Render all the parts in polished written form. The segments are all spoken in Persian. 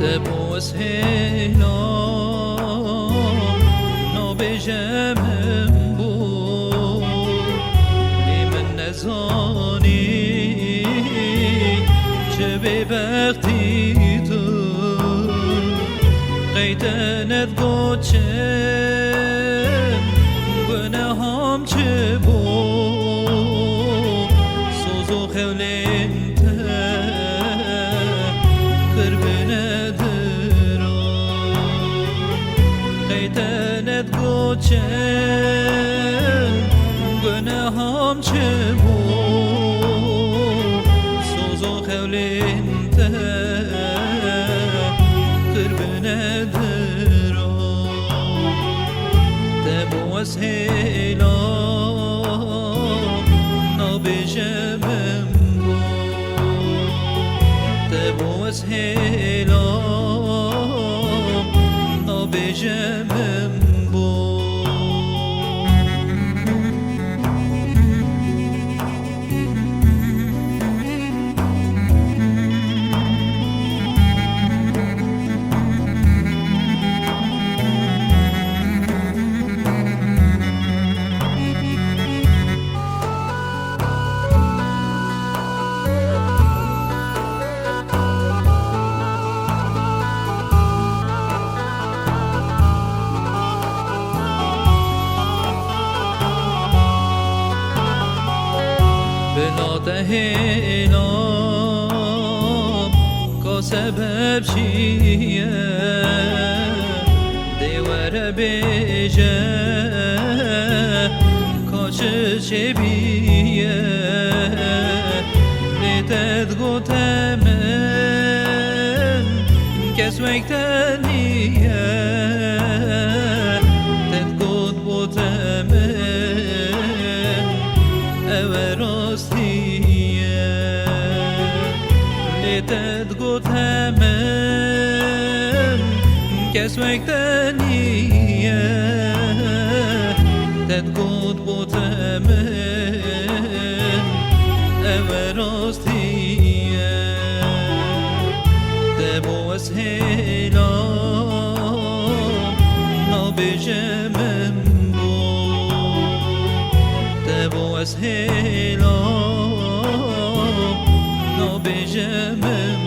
دبوس هیلام نابجمم بود من نزانی چه ببختی تو قیدنت گوچم گناهم چه بود سوزو خولین گوچم گناهم چه بود سوزو خولین قربنه درا دبوس هیلام نابجمم بود دبوس هیلام نابجمم هیلام که سبب چیه دیوار بیجه که چه بیه نیتت گوتمن کس وقتنیه تت گوت بوتمن او راستی تد گوتمن کس وقتنیه تد گوت بوتمن او راستیه دبوس هیلام نابجمم بود دبوس هیلام نابجمم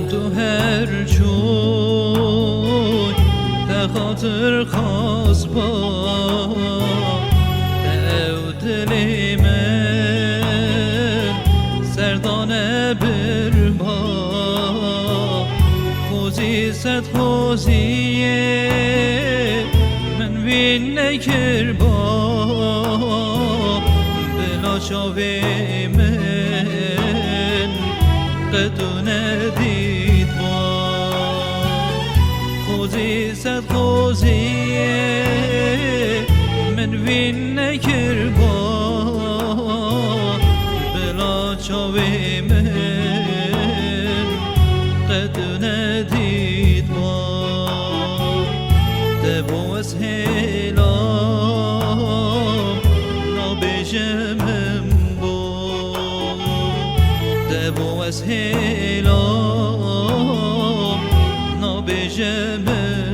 تو هر جوی ده خاطر خواست با او دل من سردانه بر با خوزی صد خوزیه من وین نکر با بلا شاوه من قدونه دید با خوزی صد خوزیه من وین نکر با بلا چاوه من قدونه دید با دبوس هیلام نابجمم دبوس هیلام نابجمم